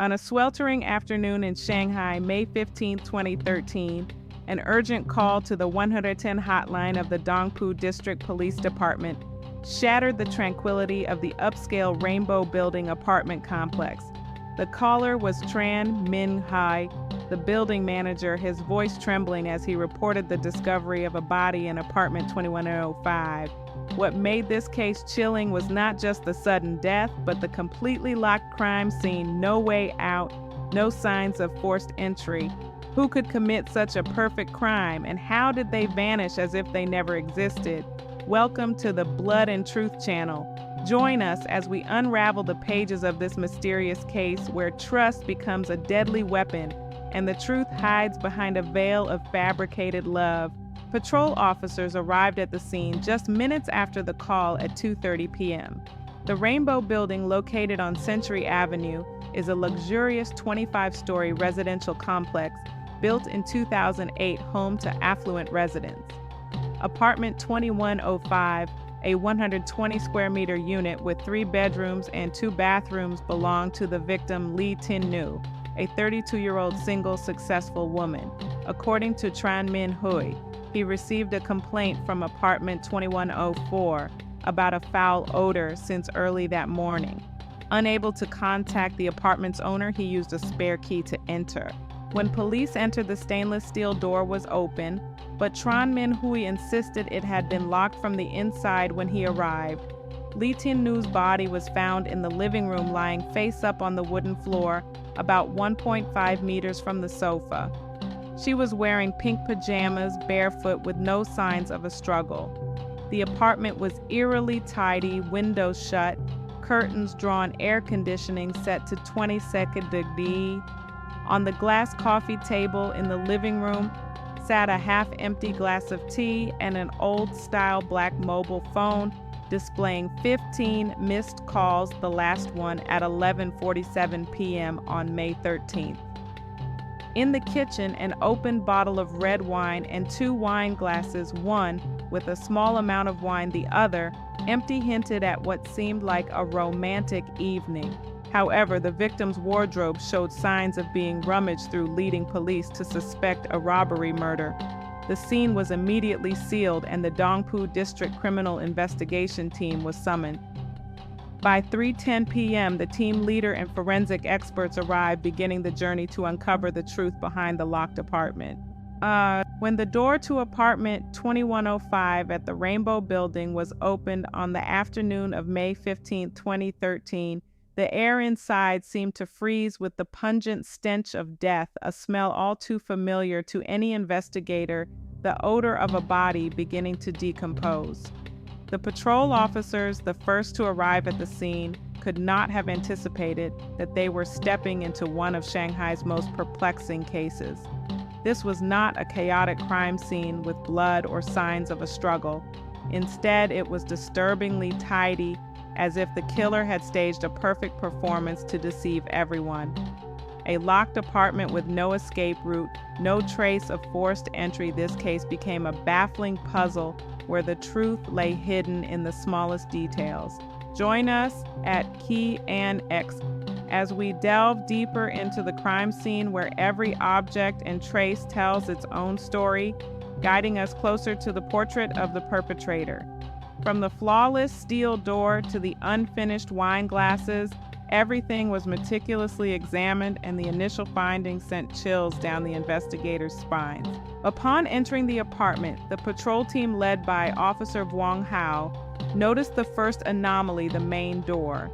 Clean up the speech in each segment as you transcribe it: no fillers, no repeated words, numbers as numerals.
On a sweltering afternoon in Shanghai, May 15, 2013, an urgent call to the 110 hotline of the Dongpu District Police Department shattered the tranquility of the upscale Rainbow Building apartment complex. The caller was Chen Minghui, the building manager, his voice trembling as he reported the discovery of a body in apartment 2105. What made this case chilling was not just the sudden death, but the completely locked crime scene, no way out, no signs of forced entry. Who could commit such a perfect crime, and how did they vanish as if they never existed? Welcome to the Blood and Truth channel. Join us as we unravel the pages of this mysterious case where trust becomes a deadly weapon and the truth hides behind a veil of fabricated love. Patrol officers arrived at the scene just minutes after the call at 2:30 p.m. The Rainbow Building, located on Century Avenue, is a luxurious 25-story residential complex built in 2008, home to affluent residents. Apartment 2105, a 120-square-meter unit with 3 bedrooms and 2 bathrooms, belonged to the victim Li Jingru, a 32-year-old single successful woman. According to Chen Minghui, he received a complaint from apartment 2104 about a foul odor since early that morning. Unable to contact the apartment's owner, he used a spare key to enter. When police entered, the stainless steel door was open, but Chen Minghui insisted it had been locked from the inside when he arrived. Li Jingru's body was found in the living room, lying face up on the wooden floor, about 1.5 meters from the sofa. She was wearing pink pajamas, barefoot, with no signs of a struggle. The apartment was eerily tidy, windows shut, curtains drawn, air conditioning set to 22nd degree. On the glass coffee table in the living room sat a half-empty glass of tea and an old-style black mobile phone displaying 15 missed calls, the last one at 11:47 p.m. on May 13th. In the kitchen, an open bottle of red wine and 2 wine glasses, one with a small amount of wine, the other empty, hinted at what seemed like a romantic evening. However, the victim's wardrobe showed signs of being rummaged through, leading police to suspect a robbery murder. The scene was immediately sealed and the Dongpu District Criminal Investigation Team was summoned. By 3:10 p.m., the team leader and forensic experts arrived, beginning the journey to uncover the truth behind the locked apartment. When the door to apartment 2105 at the Rainbow Building was opened on the afternoon of May 15, 2013, the air inside seemed to freeze with the pungent stench of death, a smell all too familiar to any investigator, the odor of a body beginning to decompose. The patrol officers, the first to arrive at the scene, could not have anticipated that they were stepping into one of Shanghai's most perplexing cases. This was not a chaotic crime scene with blood or signs of a struggle. Instead, it was disturbingly tidy, as if the killer had staged a perfect performance to deceive everyone. A locked apartment with no escape route, no trace of forced entry, this case became a baffling puzzle where the truth lay hidden in the smallest details. Join us at Key and X as we delve deeper into the crime scene where every object and trace tells its own story, guiding us closer to the portrait of the perpetrator. From the flawless steel door to the unfinished wine glasses, everything was meticulously examined, and the initial findings sent chills down the investigators' spines. Upon entering the apartment, the patrol team led by Officer Wang Hao noticed the first anomaly: the main door.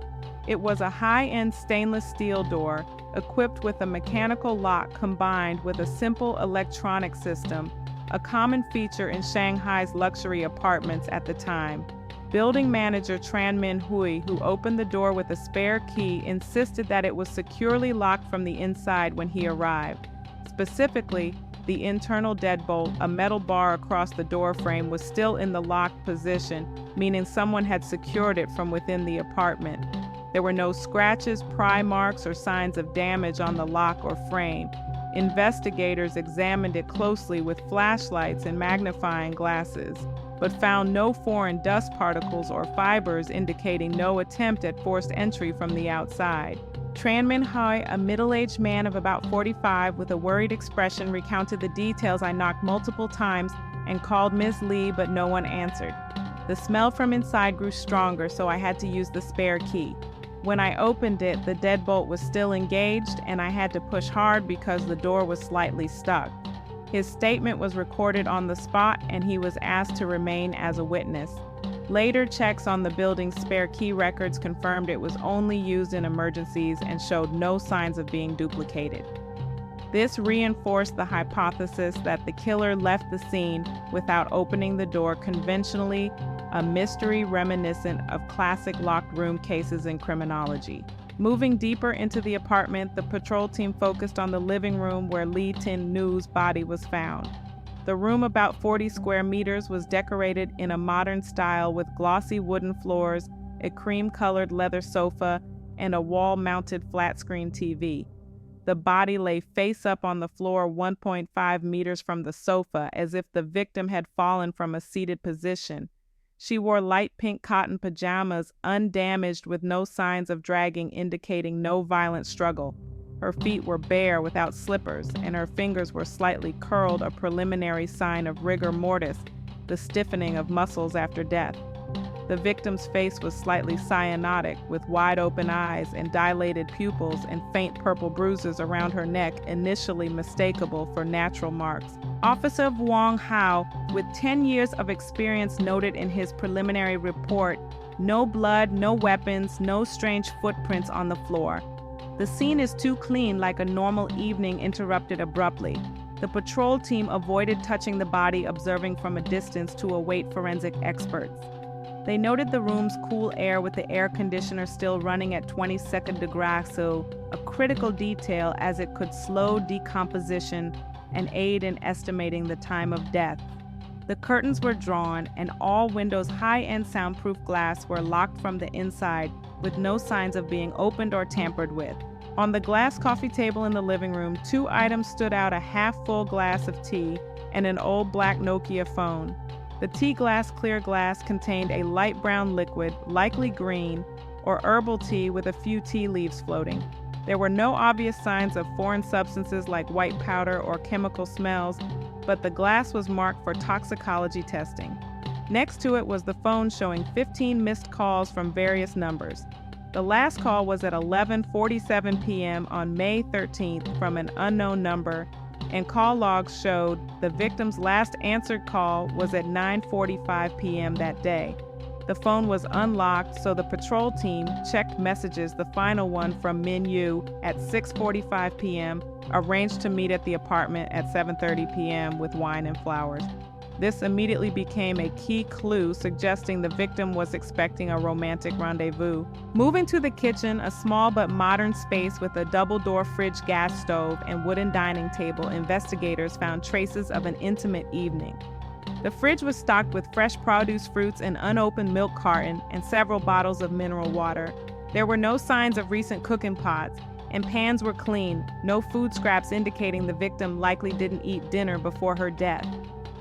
It was a high-end stainless steel door equipped with a mechanical lock combined with a simple electronic system, a common feature in Shanghai's luxury apartments at the time. Building manager Chen Minghui, who opened the door with a spare key, insisted that it was securely locked from the inside when he arrived. Specifically, the internal deadbolt, a metal bar across the door frame, was still in the locked position, meaning someone had secured it from within the apartment. There were no scratches, pry marks, or signs of damage on the lock or frame. Investigators examined it closely with flashlights and magnifying glasses, but found no foreign dust particles or fibers, indicating no attempt at forced entry from the outside. Chen Minghui, a middle-aged man of about 45 with a worried expression, recounted the details. I knocked multiple times and called Miss Li, but no one answered. The smell from inside grew stronger, so I had to use the spare key. When I opened it, the deadbolt was still engaged, and I had to push hard because the door was slightly stuck. His statement was recorded on the spot, and he was asked to remain as a witness. Later checks on the building's spare key records confirmed it was only used in emergencies and showed no signs of being duplicated. This reinforced the hypothesis that the killer left the scene without opening the door conventionally, a mystery reminiscent of classic locked room cases in criminology. Moving deeper into the apartment, the patrol team focused on the living room where Li Jingru's body was found. The room, about 40 square meters, was decorated in a modern style with glossy wooden floors, a cream-colored leather sofa, and a wall-mounted flat-screen TV. The body lay face up on the floor 1.5 meters from the sofa, as if the victim had fallen from a seated position. She wore light pink cotton pajamas, undamaged with no signs of dragging, indicating no violent struggle. Her feet were bare without slippers, and her fingers were slightly curled, a preliminary sign of rigor mortis, the stiffening of muscles after death. The victim's face was slightly cyanotic, with wide-open eyes and dilated pupils and faint purple bruises around her neck, initially mistakable for natural marks. Officer Wang Hao, with 10 years of experience, noted in his preliminary report, "No blood, no weapons, no strange footprints on the floor. The scene is too clean, like a normal evening interrupted abruptly." The patrol team avoided touching the body, observing from a distance to await forensic experts. They noted the room's cool air with the air conditioner still running at 22 degrees, so a critical detail as it could slow decomposition and aid in estimating the time of death. The curtains were drawn, and all windows' high-end soundproof glass were locked from the inside, with no signs of being opened or tampered with. On the glass coffee table in the living room, two items stood out: a half-full glass of tea and an old black Nokia phone. The tea glass, clear glass, contained a light brown liquid, likely green, or herbal tea with a few tea leaves floating. There were no obvious signs of foreign substances like white powder or chemical smells, but the glass was marked for toxicology testing. Next to it was the phone showing 15 missed calls from various numbers. The last call was at 11:47 p.m. on May 13th from an unknown number, and call logs showed the victim's last answered call was at 9:45 p.m. that day. The phone was unlocked, so the patrol team checked messages. The final one from Minghui at 6:45 p.m. arranged to meet at the apartment at 7:30 p.m. with wine and flowers. This immediately became a key clue, suggesting the victim was expecting a romantic rendezvous. Moving to the kitchen, a small but modern space with a double-door fridge, gas stove, and wooden dining table, investigators found traces of an intimate evening. The fridge was stocked with fresh produce, fruits, an unopened milk carton, and several bottles of mineral water. There were no signs of recent cooking pots, and pans were clean, no food scraps indicating the victim likely didn't eat dinner before her death.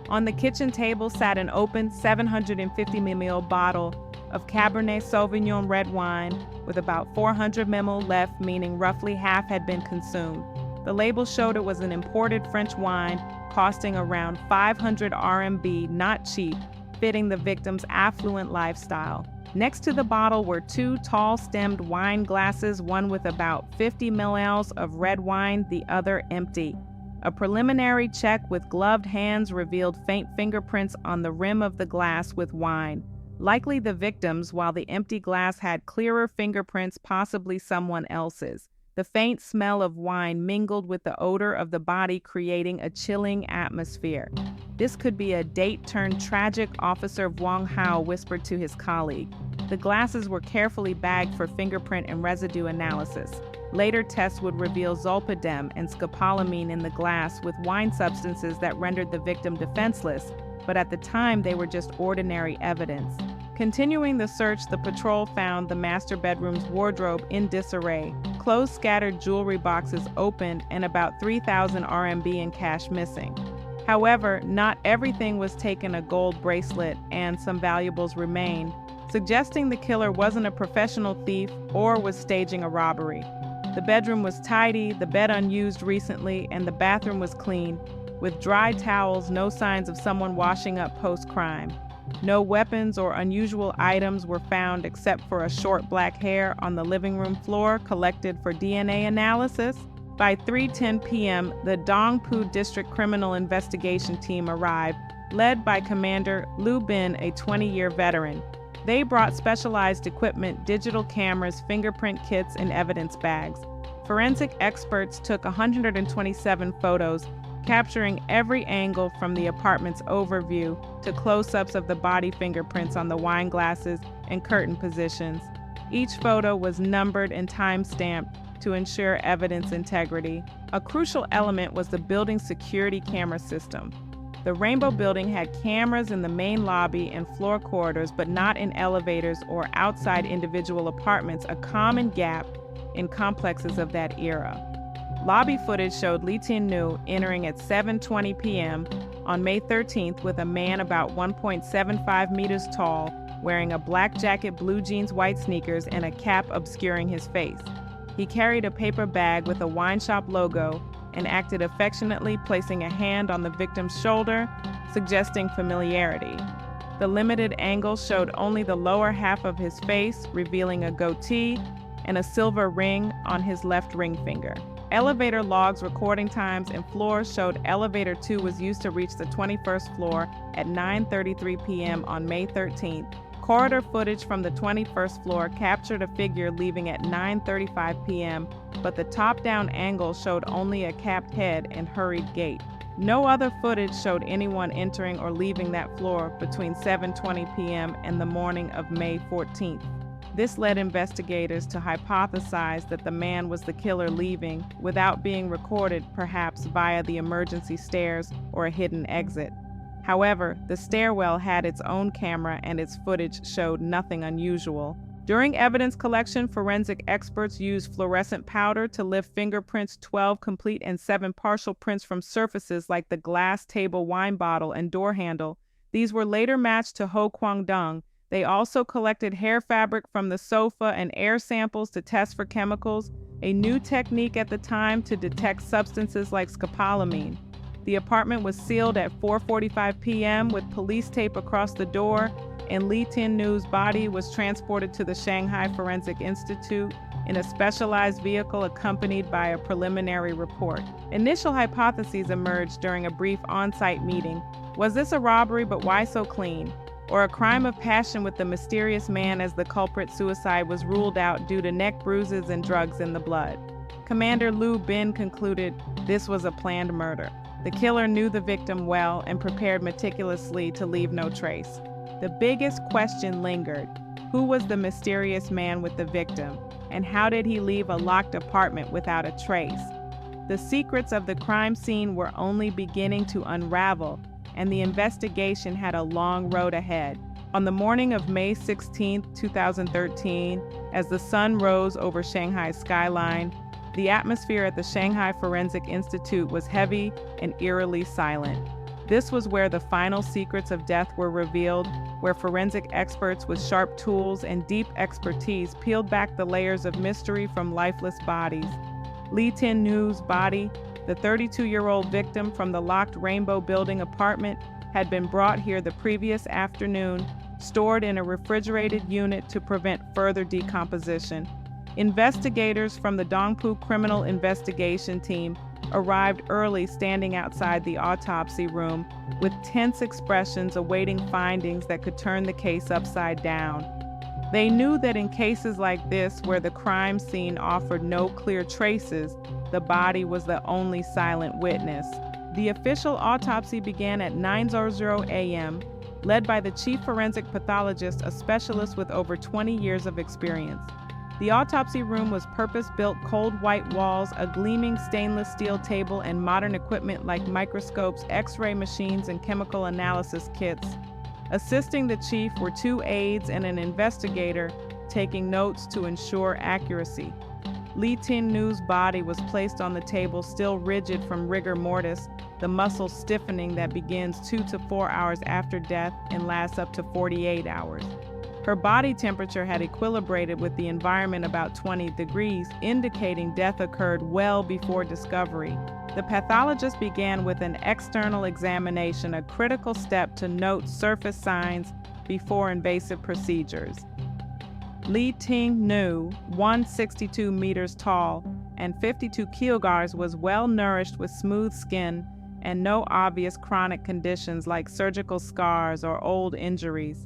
On the kitchen table sat an open 750 ml bottle of Cabernet Sauvignon red wine with about 400 ml left, meaning roughly half had been consumed. The label showed it was an imported French wine costing around 500 RMB, not cheap, fitting the victim's affluent lifestyle. Next to the bottle were two tall-stemmed wine glasses, one with about 50 ml of red wine, the other empty. A preliminary check with gloved hands revealed faint fingerprints on the rim of the glass with wine, likely the victim's, while the empty glass had clearer fingerprints, possibly someone else's. The faint smell of wine mingled with the odor of the body, creating a chilling atmosphere. "This could be a date turned tragic," Officer Wang Hao whispered to his colleague. The glasses were carefully bagged for fingerprint and residue analysis. Later tests would reveal zolpidem and scopolamine in the glass, with wine substances that rendered the victim defenseless, but at the time they were just ordinary evidence. Continuing the search, the patrol found the master bedroom's wardrobe in disarray, clothes scattered, jewelry boxes opened, and about 3,000 RMB in cash missing. However, not everything was taken. A gold bracelet and some valuables remained, suggesting the killer wasn't a professional thief or was staging a robbery. The bedroom was tidy, the bed unused recently, and the bathroom was clean, with dry towels, no signs of someone washing up post-crime. No weapons or unusual items were found except for a short black hair on the living room floor collected for DNA analysis. By 3:10 p.m., the Dongpu District Criminal Investigation Team arrived, led by Commander Liu Bin, a 20-year veteran. They brought specialized equipment, digital cameras, fingerprint kits, and evidence bags. Forensic experts took 127 photos, capturing every angle from the apartment's overview to close-ups of the body fingerprints on the wine glasses and curtain positions. Each photo was numbered and time-stamped to ensure evidence integrity. A crucial element was the building's security camera system. The Rainbow Building had cameras in the main lobby and floor corridors, but not in elevators or outside individual apartments, a common gap in complexes of that era. Lobby footage showed Li Jingru entering at 7:20 p.m. on May 13th with a man about 1.75 meters tall, wearing a black jacket, blue jeans, white sneakers, and a cap obscuring his face. He carried a paper bag with a wine shop logo and acted affectionately, placing a hand on the victim's shoulder, suggesting familiarity. The limited angle showed only the lower half of his face, revealing a goatee and a silver ring on his left ring finger. Elevator logs, recording times, and floors showed elevator 2 was used to reach the 21st floor at 9:33 p.m. on May 13th. Corridor footage from the 21st floor captured a figure leaving at 9:35 p.m., but the top-down angle showed only a capped head and hurried gait. No other footage showed anyone entering or leaving that floor between 7:20 p.m. and the morning of May 14th. This led investigators to hypothesize that the man was the killer leaving without being recorded, perhaps via the emergency stairs or a hidden exit. However, the stairwell had its own camera and its footage showed nothing unusual. During evidence collection, forensic experts used fluorescent powder to lift fingerprints, 12 complete and 7 partial prints from surfaces like the glass table, wine bottle, and door handle. These were later matched to Ho Kwang-dong. They also collected hair fabric from the sofa and air samples to test for chemicals, a new technique at the time to detect substances like scopolamine. The apartment was sealed at 4:45 p.m. with police tape across the door, and Li Jingru's body was transported to the Shanghai Forensic Institute in a specialized vehicle accompanied by a preliminary report. Initial hypotheses emerged during a brief on-site meeting. Was this a robbery, but why so clean? Or a crime of passion with the mysterious man as the culprit? Suicide was ruled out due to neck bruises and drugs in the blood. Commander Liu Bin concluded this was a planned murder. The killer knew the victim well and prepared meticulously to leave no trace. The biggest question lingered. Who was the mysterious man with the victim? And how did he leave a locked apartment without a trace? The secrets of the crime scene were only beginning to unravel, and the investigation had a long road ahead. On the morning of May 16, 2013, as the sun rose over Shanghai's skyline, the atmosphere at the Shanghai Forensic Institute was heavy and eerily silent. This was where the final secrets of death were revealed, where forensic experts with sharp tools and deep expertise peeled back the layers of mystery from lifeless bodies. Li Jingru's body, the 32-year-old victim from the locked Rainbow Building apartment, had been brought here the previous afternoon, stored in a refrigerated unit to prevent further decomposition. Investigators from the Dongpu Criminal Investigation Team arrived early, standing outside the autopsy room with tense expressions awaiting findings that could turn the case upside down. They knew that in cases like this, where the crime scene offered no clear traces, the body was the only silent witness. The official autopsy began at 9:00 a.m., led by the chief forensic pathologist, a specialist with over 20 years of experience. The autopsy room was purpose-built, cold white walls, a gleaming stainless steel table, and modern equipment like microscopes, X-ray machines, and chemical analysis kits. Assisting the chief were 2 aides and an investigator taking notes to ensure accuracy. Li Jingru's body was placed on the table, still rigid from rigor mortis, the muscle stiffening that begins 2 to 4 hours after death and lasts up to 48 hours. Her body temperature had equilibrated with the environment about 20 degrees, indicating death occurred well before discovery. The pathologist began with an external examination, a critical step to note surface signs before invasive procedures. Li Jingru, 162 meters tall and 52 kilograms, was well nourished with smooth skin and no obvious chronic conditions like surgical scars or old injuries.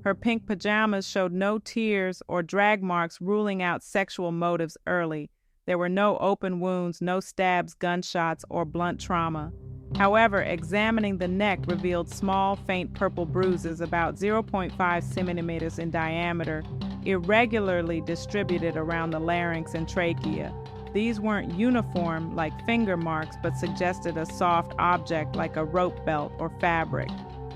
Her pink pajamas showed no tears or drag marks, ruling out sexual motives early. There were no open wounds, no stabs, gunshots, or blunt trauma. However, examining the neck revealed small, faint purple bruises about 0.5 centimeters in diameter, irregularly distributed around the larynx and trachea. These weren't uniform like finger marks, but suggested a soft object like a rope belt or fabric.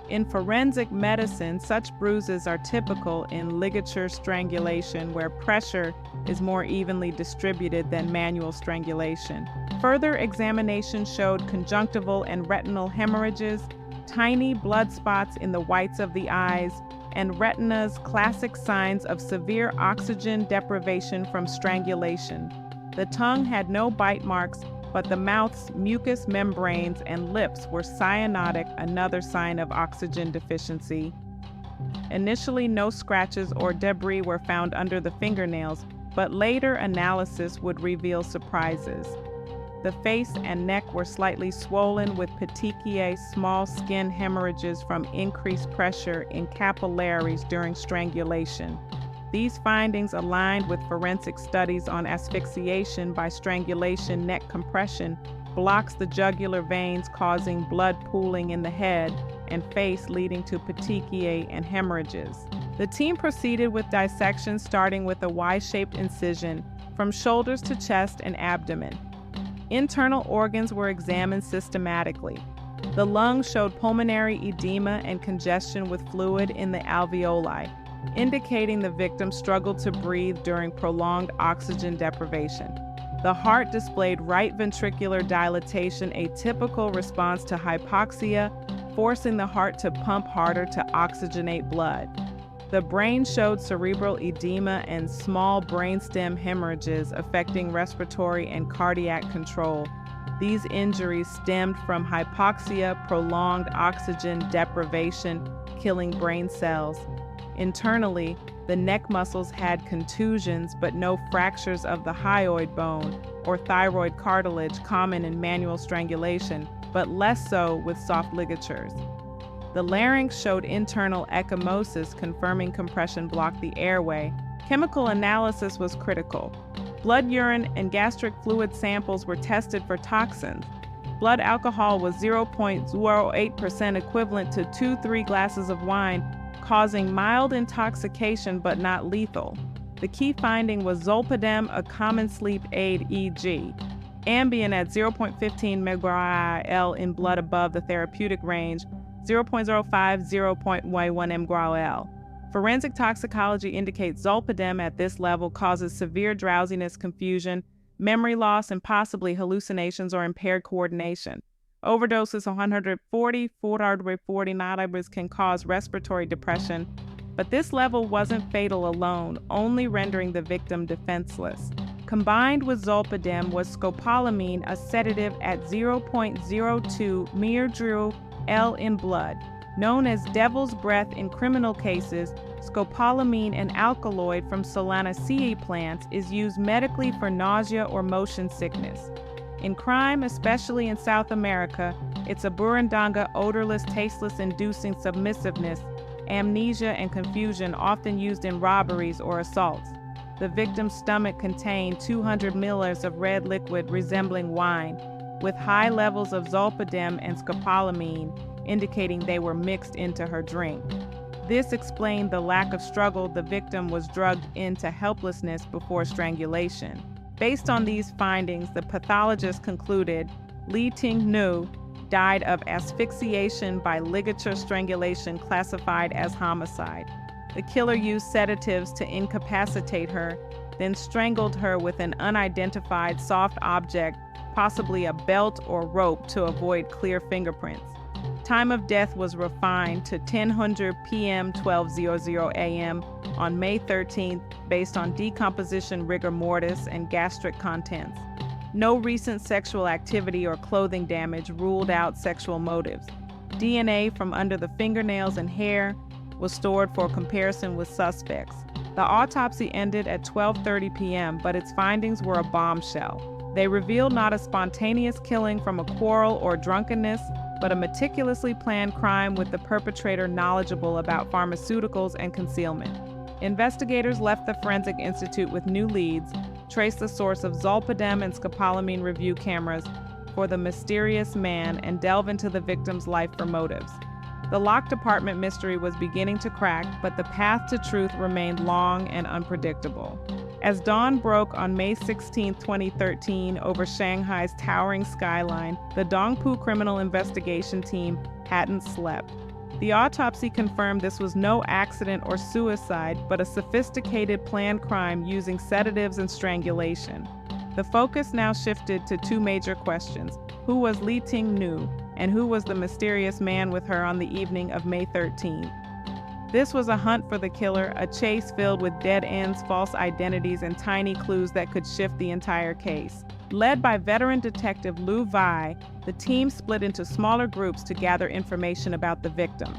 In forensic medicine, such bruises are typical in ligature strangulation, where pressure is more evenly distributed than manual strangulation. Further examination showed conjunctival and retinal hemorrhages, tiny blood spots in the whites of the eyes, and retina's classic signs of severe oxygen deprivation from strangulation. The tongue had no bite marks, but the mouth's mucous membranes and lips were cyanotic, another sign of oxygen deficiency. Initially, no scratches or debris were found under the fingernails, but later analysis would reveal surprises. The face and neck were slightly swollen with petechiae, small skin hemorrhages from increased pressure in capillaries during strangulation. These findings aligned with forensic studies on asphyxiation by strangulation. Neck compression blocks the jugular veins, causing blood pooling in the head and face, leading to petechiae and hemorrhages. The team proceeded with dissection, starting with a Y-shaped incision from shoulders to chest and abdomen. Internal organs were examined systematically. The lungs showed pulmonary edema and congestion with fluid in the alveoli, indicating the victim struggled to breathe during prolonged oxygen deprivation. The heart displayed right ventricular dilatation, a typical response to hypoxia, forcing the heart to pump harder to oxygenate blood. The brain showed cerebral edema and small brainstem hemorrhages affecting respiratory and cardiac control. These injuries stemmed from hypoxia, prolonged oxygen deprivation, killing brain cells. Internally, the neck muscles had contusions but no fractures of the hyoid bone or thyroid cartilage common in manual strangulation, but less so with soft ligatures. The larynx showed internal ecchymosis, confirming compression blocked the airway. Chemical analysis was critical. Blood, urine, and gastric fluid samples were tested for toxins. Blood alcohol was 0.08%, equivalent to 2-3 glasses of wine, causing mild intoxication but not lethal. The key finding was zolpidem, a common sleep aid, e.g. Ambien at 0.15 mg/L in blood above the therapeutic range, 0.05, 0.11 mg/L. Forensic toxicology indicates zolpidem at this level causes severe drowsiness, confusion, memory loss, and possibly hallucinations or impaired coordination. Overdoses of 140, 440 nanograms can cause respiratory depression, but this level wasn't fatal alone, only rendering the victim defenseless. Combined with zolpidem was scopolamine, a sedative at 0.02 mg/L in blood. Known as devil's breath in criminal cases, scopolamine, an alkaloid from Solanaceae plants, is used medically for nausea or motion sickness. In crime, especially in South America, it's a burundanga, odorless, tasteless, inducing submissiveness, amnesia, and confusion, often used in robberies or assaults. The victim's stomach contained 200 milliliters of red liquid resembling wine, with high levels of zolpidem and scopolamine, indicating they were mixed into her drink. This explained the lack of struggle. The victim was drugged into helplessness before strangulation. Based on these findings, the pathologist concluded Li Jingru died of asphyxiation by ligature strangulation, classified as homicide. The killer used sedatives to incapacitate her, then strangled her with an unidentified soft object, possibly a belt or rope, to avoid clear fingerprints. Time of death was refined to 10:00 p.m. 12:00 a.m. on May 13th based on decomposition rigor mortis and gastric contents. No recent sexual activity or clothing damage ruled out sexual motives. DNA from under the fingernails and hair was stored for comparison with suspects. The autopsy ended at 12:30 p.m., but its findings were a bombshell. They revealed not a spontaneous killing from a quarrel or drunkenness, but a meticulously planned crime with the perpetrator knowledgeable about pharmaceuticals and concealment. Investigators left the Forensic Institute with new leads, traced the source of zolpidem and scopolamine review cameras for the mysterious man, and delve into the victim's life for motives. The locked apartment mystery was beginning to crack, but the path to truth remained long and unpredictable. As dawn broke on May 16, 2013, over Shanghai's towering skyline, the Dongpu Criminal Investigation Team hadn't slept. The autopsy confirmed this was no accident or suicide, but a sophisticated planned crime using sedatives and strangulation. The focus now shifted to two major questions. Who was Li Jingru, and who was the mysterious man with her on the evening of May 13? This was a hunt for the killer, a chase filled with dead ends, false identities, and tiny clues that could shift the entire case. Led by veteran detective Lu Vai, the team split into smaller groups to gather information about the victim.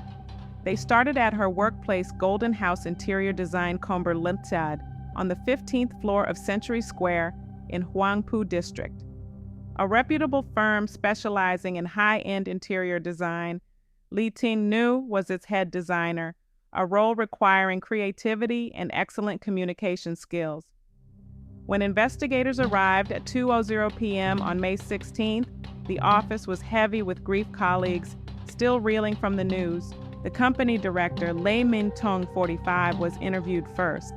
They started at her workplace Golden House interior design Comberlintad on the 15th floor of Century Square in Huangpu District. A reputable firm specializing in high-end interior design, Li Jingru was its head designer, a role requiring creativity and excellent communication skills. When investigators arrived at 2:00 p.m. on May 16th, the office was heavy with grief colleagues still reeling from the news. The company director, Li Minghui, 45, was interviewed first.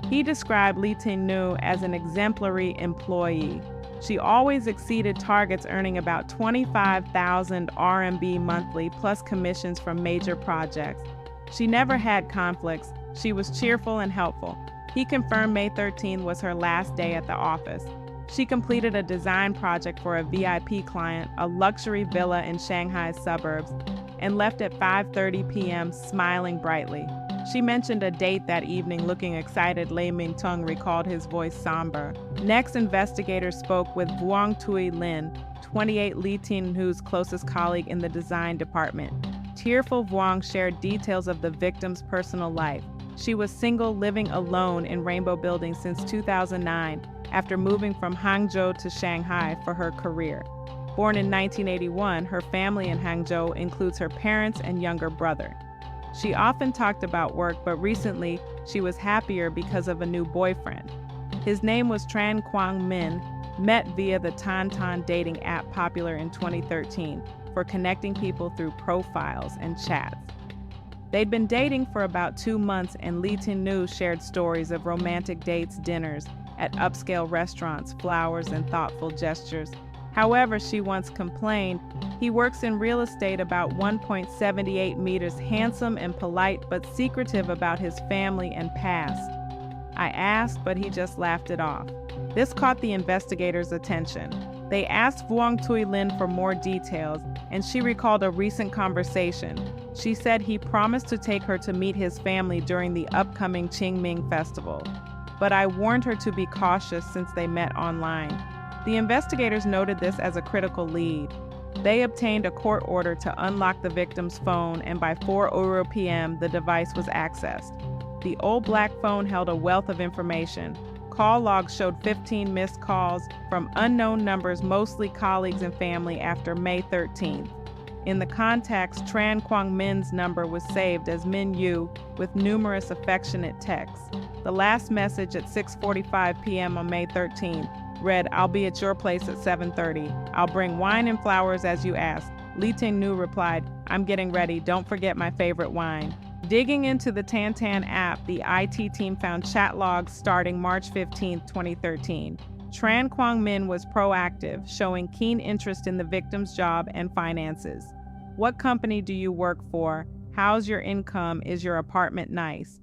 He described Li Jingru as an exemplary employee. She always exceeded targets, earning about 25,000 RMB monthly, plus commissions from major projects. She never had conflicts. She was cheerful and helpful. He confirmed May 13 was her last day at the office. She completed a design project for a VIP client, a luxury villa in Shanghai's suburbs, and left at 5:30 p.m. smiling brightly. She mentioned a date that evening looking excited. Li Minghui recalled his voice somber. Next, investigators spoke with Vuong Tui Lin, 28, Li Jingru's closest colleague in the design department. Tearful Vuong shared details of the victim's personal life. She was single, living alone in Rainbow Building since 2009, after moving from Hangzhou to Shanghai for her career. Born in 1981, her family in Hangzhou includes her parents and younger brother. She often talked about work, but recently she was happier because of a new boyfriend. His name was Tran Quang Min, met via the Tantan dating app popular in 2013 for connecting people through profiles and chats. They'd been dating for about 2 months, and Li Jingru shared stories of romantic dates, dinners at upscale restaurants, flowers, and thoughtful gestures. However, she once complained, he works in real estate about 1.78 meters, handsome and polite, but secretive about his family and past. I asked, but he just laughed it off. This caught the investigators' attention. They asked Vuong Tui Lin for more details, and she recalled a recent conversation. She said he promised to take her to meet his family during the upcoming Qingming festival. But I warned her to be cautious since they met online. The investigators noted this as a critical lead. They obtained a court order to unlock the victim's phone, and by 4:00 p.m., the device was accessed. The old black phone held a wealth of information. Call logs showed 15 missed calls from unknown numbers, mostly colleagues and family, after May 13th. In the contacts, Tran Quang Min's number was saved as Min Yu with numerous affectionate texts. The last message at 6:45 p.m. on May 13th read, "I'll be at your place at 7:30. I'll bring wine and flowers as you asked." Li Jingru replied, "I'm getting ready. Don't forget my favorite wine." Digging into the Tantan app, the IT team found chat logs starting March 15, 2013. Tran Quang Min was proactive, showing keen interest in the victim's job and finances. What company do you work for? How's your income? Is your apartment nice?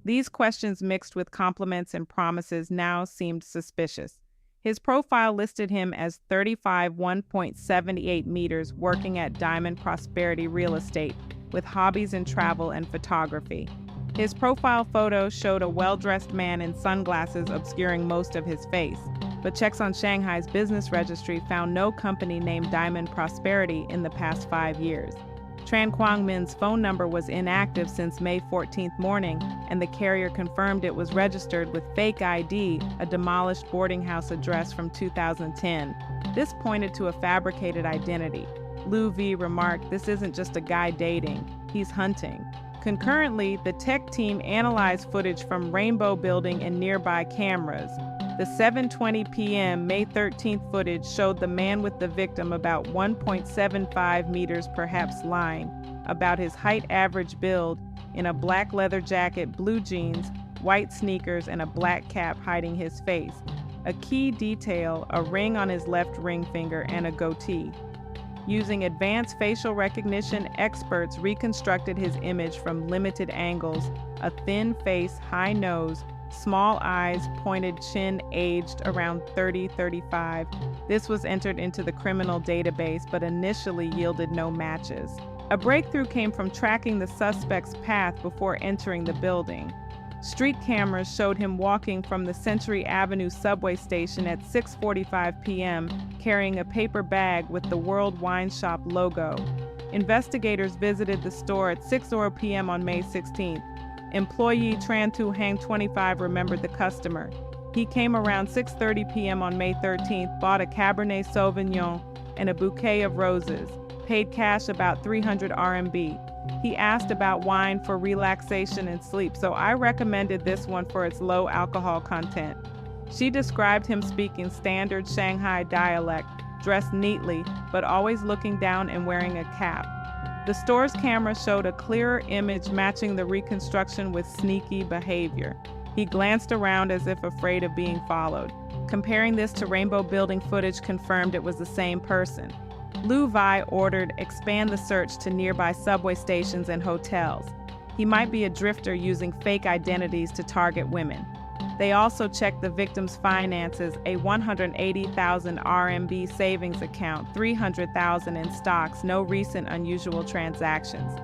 These questions, mixed with compliments and promises, now seemed suspicious. His profile listed him as 35 1.78 meters working at Diamond Prosperity Real Estate with hobbies in travel and photography. His profile photo showed a well-dressed man in sunglasses obscuring most of his face, but checks on Shanghai's business registry found no company named Diamond Prosperity in the past 5 years. Tran Quang Min's phone number was inactive since May 14th morning, and the carrier confirmed it was registered with fake ID, a demolished boarding house address from 2010. This pointed to a fabricated identity. Lu V remarked, "This isn't just a guy dating, he's hunting." Concurrently, the tech team analyzed footage from Rainbow Building and nearby cameras. The 7:20 p.m. May 13th footage showed the man with the victim about 1.75 meters, perhaps lying, about his height average build, in a black leather jacket, blue jeans, white sneakers, and a black cap hiding his face. A key detail, a ring on his left ring finger and a goatee. Using advanced facial recognition, experts reconstructed his image from limited angles: a thin face, high nose, small eyes, pointed chin, aged around 30-35. This was entered into the criminal database but initially yielded no matches. A breakthrough came from tracking the suspect's path before entering the building. Street cameras showed him walking from the Century Avenue subway station at 6:45 p.m., carrying a paper bag with the World Wine Shop logo. Investigators visited the store at 6:00 p.m. on May 16th. Employee Tran Tu Hang 25 remembered the customer. He came around 6:30 p.m. on May 13th, bought a Cabernet Sauvignon and a bouquet of roses, paid cash about 300 RMB. He asked about wine for relaxation and sleep, so I recommended this one for its low alcohol content. She described him speaking standard Shanghai dialect, dressed neatly, but always looking down and wearing a cap. The store's camera showed a clearer image matching the reconstruction with sneaky behavior. He glanced around as if afraid of being followed. Comparing this to Rainbow Building footage confirmed it was the same person. Lu Vi ordered expand the search to nearby subway stations and hotels. He might be a drifter using fake identities to target women. They also checked the victim's finances, a 180,000 RMB savings account, 300,000 in stocks, no recent unusual transactions.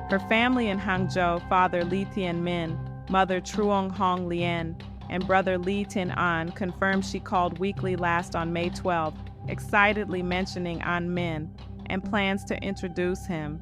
Her family in Hangzhou, father Li Tianmin, mother Truong Hong Lian, and brother Li Tin-an, confirmed she called weekly last on May 12th, excitedly mentioning An Min and plans to introduce him.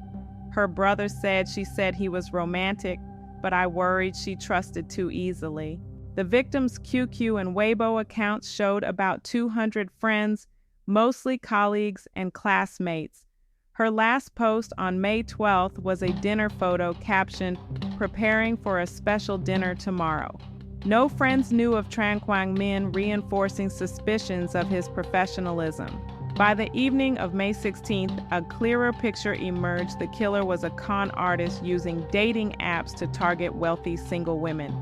Her brother said she said he was romantic, but I worried she trusted too easily. The victim's QQ and Weibo accounts showed about 200 friends, mostly colleagues and classmates. Her last post on May 12th was a dinner photo captioned, "Preparing for a special dinner tomorrow." No friends knew of Tran Quang Min, reinforcing suspicions of his professionalism. By the evening of May 16th, a clearer picture emerged. The killer was a con artist using dating apps to target wealthy single women.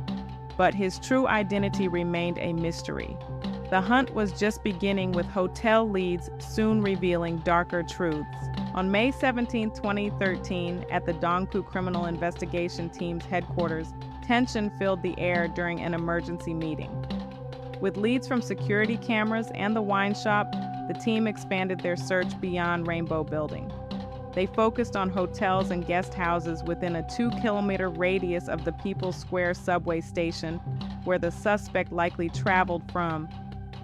But his true identity remained a mystery. The hunt was just beginning, with hotel leads soon revealing darker truths. On May 17, 2013, at the Dongpu Criminal Investigation Team's headquarters, tension filled the air during an emergency meeting. With leads from security cameras and the wine shop, the team expanded their search beyond Rainbow Building. They focused on hotels and guest houses within a 2-kilometer radius of the People's Square subway station, where the suspect likely traveled from.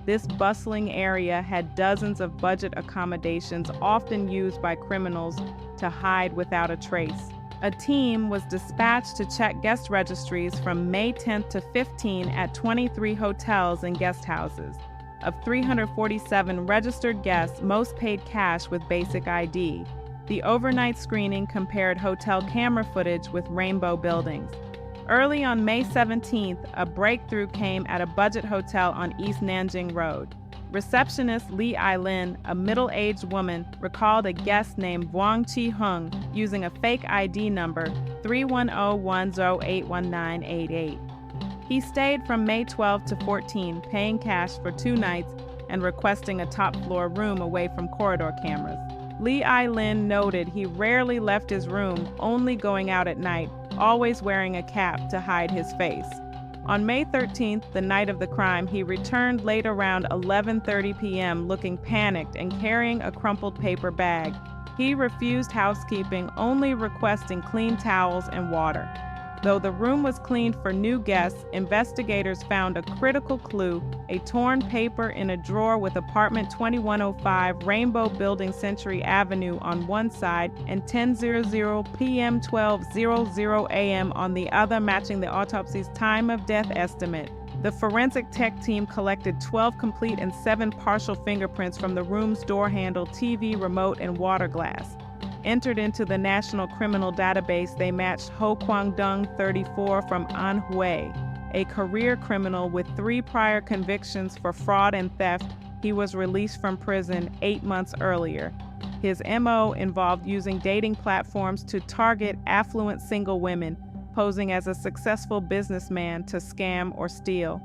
This bustling area had dozens of budget accommodations, often used by criminals to hide without a trace. A team was dispatched to check guest registries from May 10th to 15 at 23 hotels and guest houses. Of 347 registered guests, most paid cash with basic ID. The overnight screening compared hotel camera footage with Rainbow Buildings. Early on May 17th, a breakthrough came at a budget hotel on East Nanjing Road. Receptionist Li Ailin, a middle-aged woman, recalled a guest named Wang Qi-hung using a fake ID number 31010881988. He stayed from May 12 to 14, paying cash for 2 nights and requesting a top-floor room away from corridor cameras. Li Ailin noted he rarely left his room, only going out at night, always wearing a cap to hide his face. On May 13th, the night of the crime, he returned late around 11:30 p.m. looking panicked and carrying a crumpled paper bag. He refused housekeeping, only requesting clean towels and water. Though the room was cleaned for new guests, investigators found a critical clue: a torn paper in a drawer with apartment 2105 Rainbow Building Century Avenue on one side and 10:00 p.m. 12:00 a.m. on the other, matching the autopsy's time of death estimate. The forensic tech team collected 12 complete and 7 partial fingerprints from the room's door handle, TV, remote, and water glass. Entered into the National Criminal Database, they matched Ho Kwang-dong, 34, from Anhui, a career criminal with 3 prior convictions for fraud and theft. He was released from prison 8 months earlier. His MO involved using dating platforms to target affluent single women, posing as a successful businessman to scam or steal.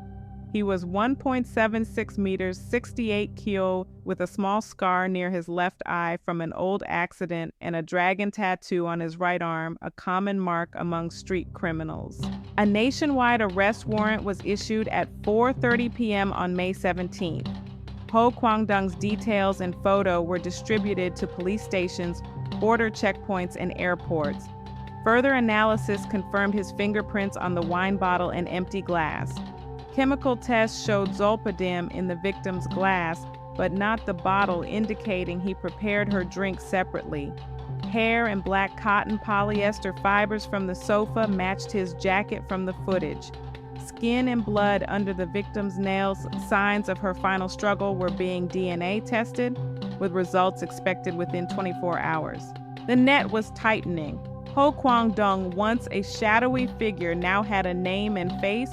He was 1.76 meters, 68 kilo, with a small scar near his left eye from an old accident and a dragon tattoo on his right arm, a common mark among street criminals. A nationwide arrest warrant was issued at 4:30 p.m. on May 17th. Ho Kwang-dong's details and photo were distributed to police stations, border checkpoints, and airports. Further analysis confirmed his fingerprints on the wine bottle and empty glass. Chemical tests showed zolpidem in the victim's glass, but not the bottle, indicating he prepared her drink separately. Hair and black cotton polyester fibers from the sofa matched his jacket from the footage. Skin and blood under the victim's nails, signs of her final struggle, were being DNA tested, with results expected within 24 hours. The net was tightening. Ho Kwang-dong, once a shadowy figure, now had a name and face.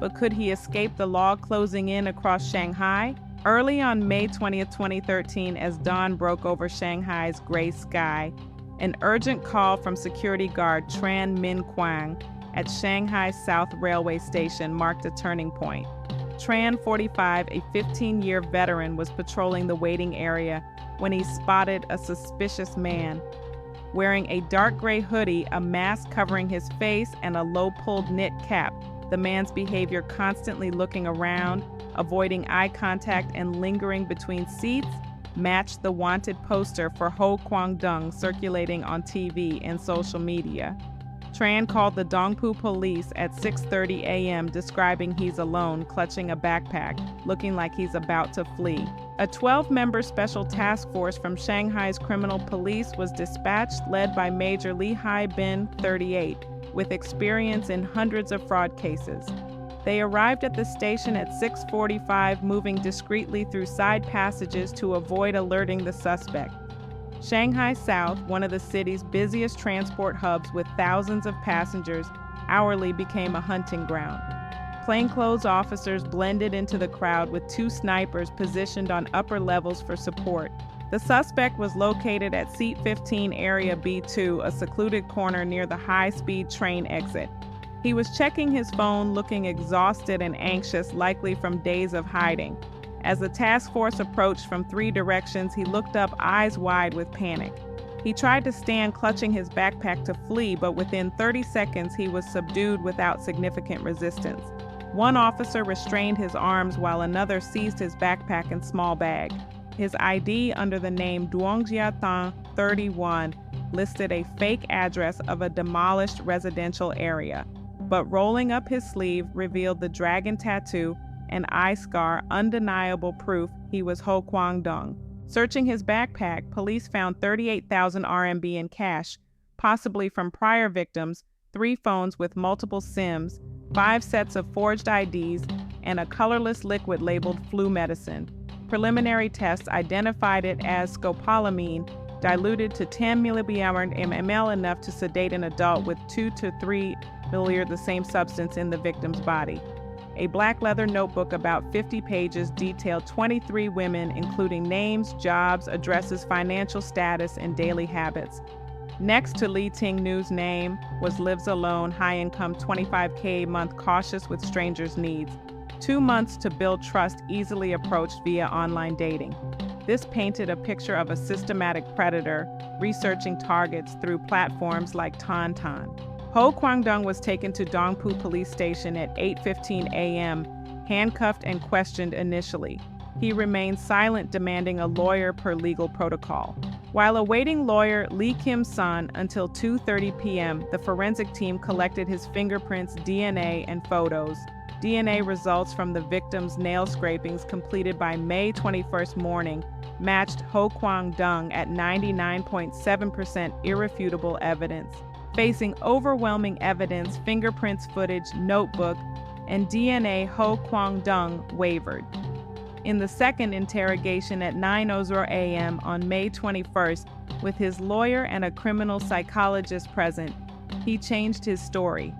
But could he escape the law closing in across Shanghai? Early on May 20th, 2013, as dawn broke over Shanghai's gray sky, an urgent call from security guard Chen Minghui at Shanghai South Railway Station marked a turning point. Tran, 45, a 15-year veteran, was patrolling the waiting area when he spotted a suspicious man. Wearing a dark gray hoodie, a mask covering his face, and a low-pulled knit cap, the man's behavior, constantly looking around, avoiding eye contact, and lingering between seats, matched the wanted poster for Ho Kwang-dong circulating on TV and social media. Tran called the Dongpu police at 6:30 a.m., describing he's alone, clutching a backpack, looking like he's about to flee. A 12-member special task force from Shanghai's criminal police was dispatched, led by Major Li Bin, 38, with experience in hundreds of fraud cases. They arrived at the station at 6:45, moving discreetly through side passages to avoid alerting the suspect. Shanghai South, one of the city's busiest transport hubs with thousands of passengers, hourly became a hunting ground. Plainclothes officers blended into the crowd with 2 snipers positioned on upper levels for support. The suspect was located at Seat 15, Area B2, a secluded corner near the high-speed train exit. He was checking his phone, looking exhausted and anxious, likely from days of hiding. As the task force approached from 3 directions, he looked up, eyes wide with panic. He tried to stand, clutching his backpack, to flee, but within 30 seconds he was subdued without significant resistance. One officer restrained his arms while another seized his backpack and small bag. His ID, under the name Duongjia Tang, 31, listed a fake address of a demolished residential area, but rolling up his sleeve revealed the dragon tattoo and eye scar, undeniable proof he was Ho Kwang-dong. Searching his backpack, police found 38,000 RMB in cash, possibly from prior victims, 3 phones with multiple SIMs, 5 sets of forged IDs, and a colorless liquid labeled flu medicine. Preliminary tests identified it as scopolamine, diluted to 10 ml, enough to sedate an adult, with 2 to 3 milliliters the same substance in the victim's body. A black leather notebook about 50 pages detailed 23 women, including names, jobs, addresses, financial status, and daily habits. Next to Li Jingru's name was lives alone, high income, 25K a month, cautious with strangers' needs. 2 months to build trust, easily approached via online dating. This painted a picture of a systematic predator researching targets through platforms like Tantan. Ho Kwangdong was taken to Dongpu Police Station at 8:15 a.m., handcuffed and questioned initially. He remained silent, demanding a lawyer per legal protocol. While awaiting lawyer Lee Kim-sun until 2:30 p.m., the forensic team collected his fingerprints, DNA, and photos. DNA results from the victim's nail scrapings completed by May 21st morning matched Ho Kwangdong at 99.7% irrefutable evidence. Facing overwhelming evidence, fingerprints footage, notebook, and DNA, Ho Kwangdong wavered. In the second interrogation at 9:00 a.m. on May 21st, with his lawyer and a criminal psychologist present, he changed his story.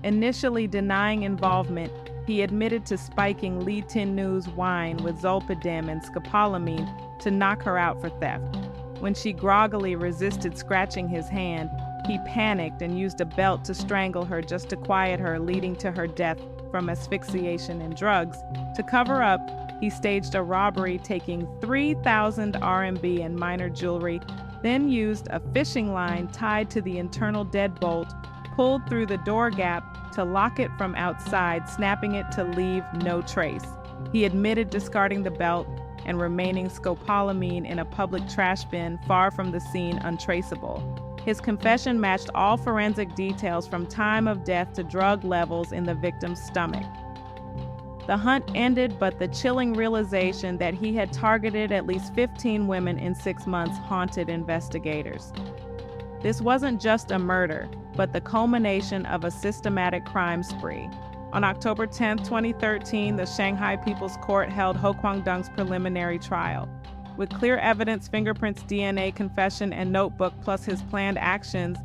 Initially denying involvement, he admitted to spiking Li Jingru's wine with zolpidem and scopolamine to knock her out for theft. When she groggily resisted scratching his hand, he panicked and used a belt to strangle her just to quiet her, leading to her death from asphyxiation and drugs. To cover up, he staged a robbery, taking 3,000 RMB and minor jewelry, then used a fishing line tied to the internal deadbolt, pulled through the door gap to lock it from outside, snapping it to leave no trace. He admitted discarding the belt and remaining scopolamine in a public trash bin far from the scene untraceable. His confession matched all forensic details from time of death to drug levels in the victim's stomach. The hunt ended, but the chilling realization that he had targeted at least 15 women in 6 months haunted investigators. This wasn't just a murder, but the culmination of a systematic crime spree. On October 10, 2013, the Shanghai People's Court held Ho Kwangdong's preliminary trial. With clear evidence, fingerprints, DNA, confession, and notebook, plus his planned actions,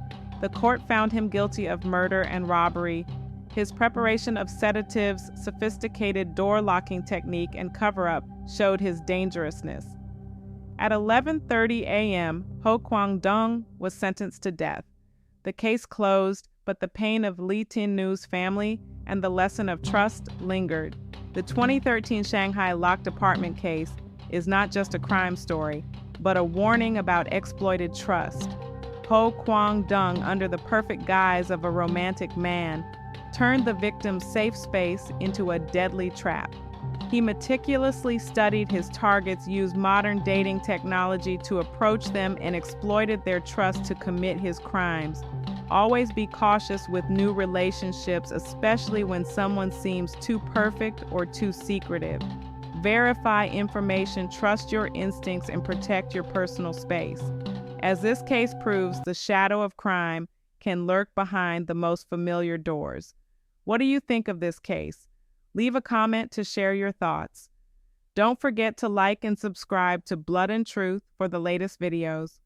the court found him guilty of murder and robbery. His preparation of sedatives, sophisticated door-locking technique, and cover-up showed his dangerousness. At 11:30 a.m., Ho Kwangdong was sentenced to death. The case closed, but the pain of Li Jingru's family and the lesson of trust lingered. The 2013 Shanghai locked apartment case is not just a crime story, but a warning about exploited trust. Ho Kwangdong, under the perfect guise of a romantic man, turned the victim's safe space into a deadly trap. He meticulously studied his targets, used modern dating technology to approach them, and exploited their trust to commit his crimes. Always be cautious with new relationships, especially when someone seems too perfect or too secretive. Verify information, trust your instincts, and protect your personal space. As this case proves, the shadow of crime can lurk behind the most familiar doors. What do you think of this case? Leave a comment to share your thoughts. Don't forget to like and subscribe to Blood and Truth for the latest videos.